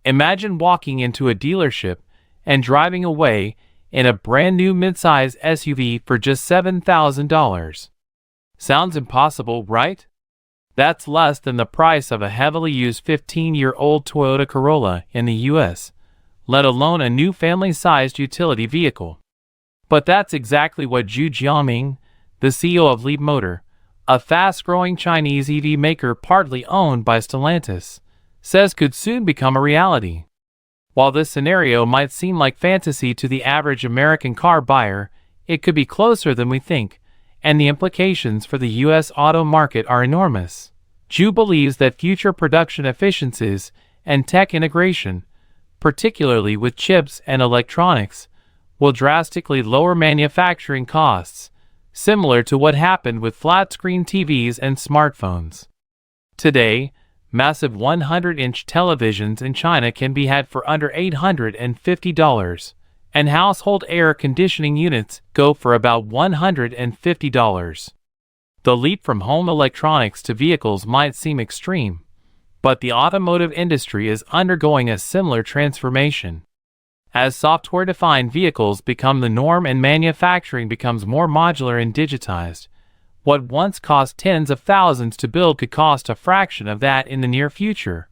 Imagine walking into a dealership and driving away in a brand new midsize SUV for just $7,000. Sounds impossible, right? That's less than the price of a heavily used 15-year-old Toyota Corolla in the US, let alone a new family-sized utility vehicle. But that's exactly what Zhu Jiangming, the CEO of Leapmotor, a fast-growing Chinese EV maker partly owned by Stellantis, says could soon become a reality. While this scenario might seem like fantasy to the average American car buyer, it could be closer than we think, and the implications for the U.S. auto market are enormous. Zhu believes that future production efficiencies and tech integration, particularly with chips and electronics, will drastically lower manufacturing costs, similar to what happened with flat-screen TVs and smartphones. Today, massive 100-inch televisions in China can be had for under $850, and household air conditioning units go for about $150. The leap from home electronics to vehicles might seem extreme, but the automotive industry is undergoing a similar transformation. As software-defined vehicles become the norm and manufacturing becomes more modular and digitized, what once cost tens of thousands to build could cost a fraction of that in the near future.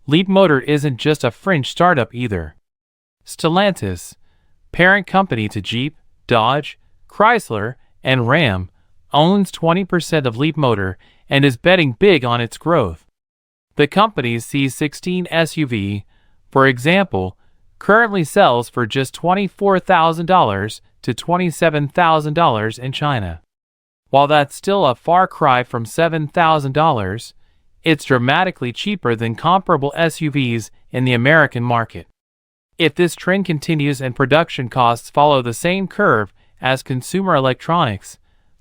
Leapmotor isn't just a fringe startup either. Stellantis, parent company to Jeep, Dodge, Chrysler, and Ram, owns 20% of Leapmotor and is betting big on its growth. The company's C16 SUV, for example, currently sells for just $24,000 to $27,000 in China. While that's still a far cry from $7,000, it's dramatically cheaper than comparable SUVs in the American market. If this trend continues and production costs follow the same curve as consumer electronics,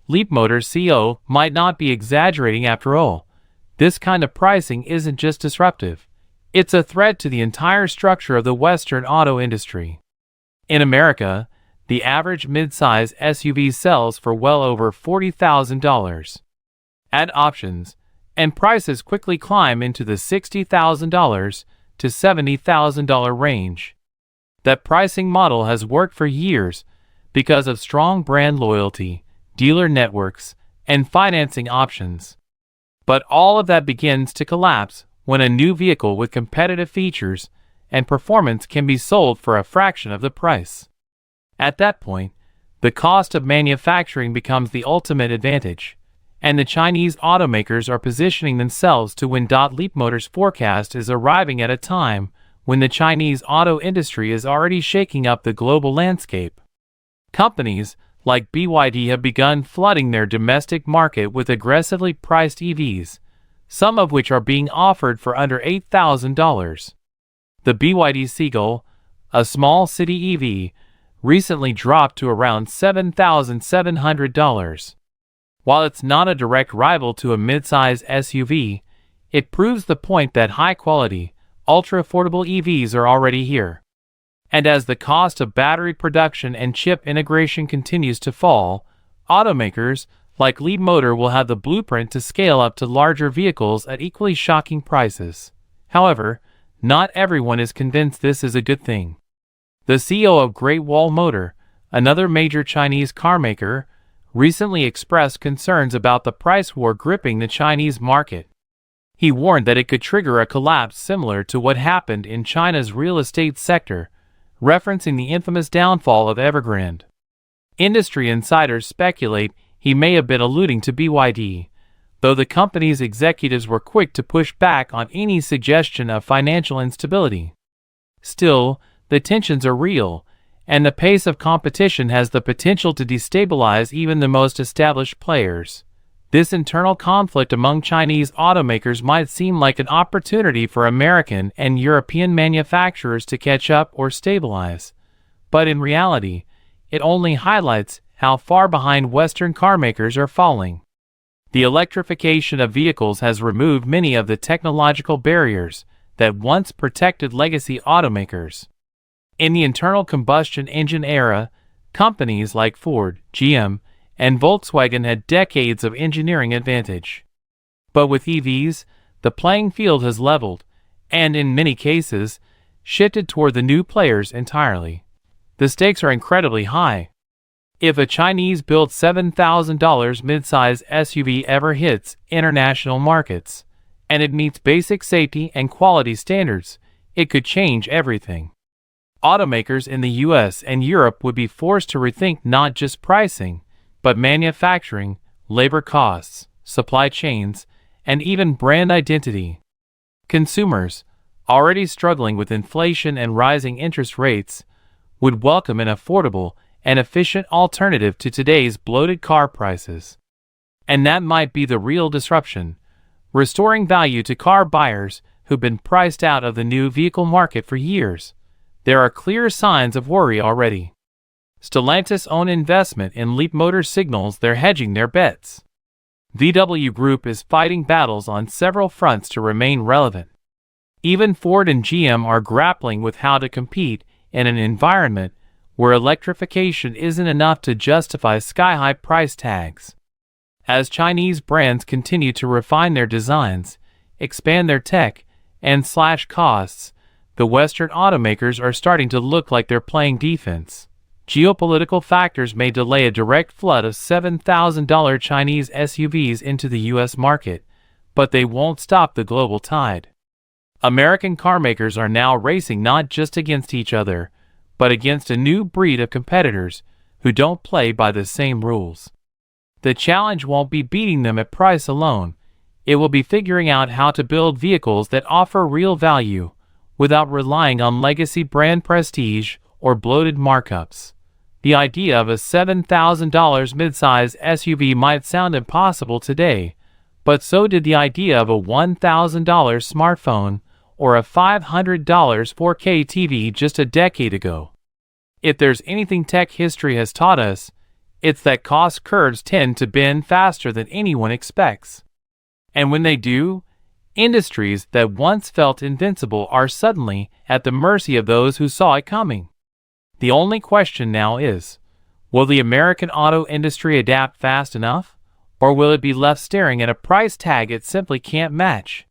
Leapmotor CEO might not be exaggerating after all. This kind of pricing isn't just disruptive. It's a threat to the entire structure of the Western auto industry. In America, the average midsize SUV sells for well over $40,000. Add options, and prices quickly climb into the $60,000 to $70,000 range. That pricing model has worked for years because of strong brand loyalty, dealer networks, and financing options. But all of that begins to collapse when a new vehicle with competitive features and performance can be sold for a fraction of the price. At that point, the cost of manufacturing becomes the ultimate advantage, and the Chinese automakers are positioning themselves to win. Leapmotor's forecast is arriving at a time when the Chinese auto industry is already shaking up the global landscape. Companies like BYD have begun flooding their domestic market with aggressively priced EVs, some of which are being offered for under $8,000. The BYD Seagull, a small city EV, recently dropped to around $7,700. While it's not a direct rival to a midsize SUV, it proves the point that high-quality, ultra-affordable EVs are already here. And as the cost of battery production and chip integration continues to fall, automakers like Leapmotor will have the blueprint to scale up to larger vehicles at equally shocking prices. However, not everyone is convinced this is a good thing. The CEO of Great Wall Motor, another major Chinese carmaker, recently expressed concerns about the price war gripping the Chinese market. He warned that it could trigger a collapse similar to what happened in China's real estate sector, referencing the infamous downfall of Evergrande. Industry insiders speculate he may have been alluding to BYD, though the company's executives were quick to push back on any suggestion of financial instability. Still, the tensions are real, and the pace of competition has the potential to destabilize even the most established players. This internal conflict among Chinese automakers might seem like an opportunity for American and European manufacturers to catch up or stabilize, but in reality, it only highlights how far behind Western carmakers are falling. The electrification of vehicles has removed many of the technological barriers that once protected legacy automakers. In the internal combustion engine era, companies like Ford, GM, and Volkswagen had decades of engineering advantage. But with EVs, the playing field has leveled, and in many cases, shifted toward the new players entirely. The stakes are incredibly high. If a Chinese-built $7,000 midsize SUV ever hits international markets, and it meets basic safety and quality standards, it could change everything. Automakers in the US and Europe would be forced to rethink not just pricing, but manufacturing, labor costs, supply chains, and even brand identity. Consumers, already struggling with inflation and rising interest rates, would welcome an affordable and efficient alternative to today's bloated car prices. And that might be the real disruption, restoring value to car buyers who've been priced out of the new vehicle market for years. There are clear signs of worry already. Stellantis' own investment in Leapmotor signals they're hedging their bets. VW Group is fighting battles on several fronts to remain relevant. Even Ford and GM are grappling with how to compete in an environment where electrification isn't enough to justify sky-high price tags. As Chinese brands continue to refine their designs, expand their tech, and slash costs, the Western automakers are starting to look like they're playing defense. Geopolitical factors may delay a direct flood of $7,000 Chinese SUVs into the US market, but they won't stop the global tide. American carmakers are now racing not just against each other, but against a new breed of competitors who don't play by the same rules. The challenge won't be beating them at price alone. It will be figuring out how to build vehicles that offer real value without relying on legacy brand prestige or bloated markups. The idea of a $7,000 midsize SUV might sound impossible today, but so did the idea of a $1,000 smartphone or a $500 4K TV just a decade ago. If there's anything tech history has taught us, it's that cost curves tend to bend faster than anyone expects. And when they do, industries that once felt invincible are suddenly at the mercy of those who saw it coming. The only question now is, will the American auto industry adapt fast enough, or will it be left staring at a price tag it simply can't match?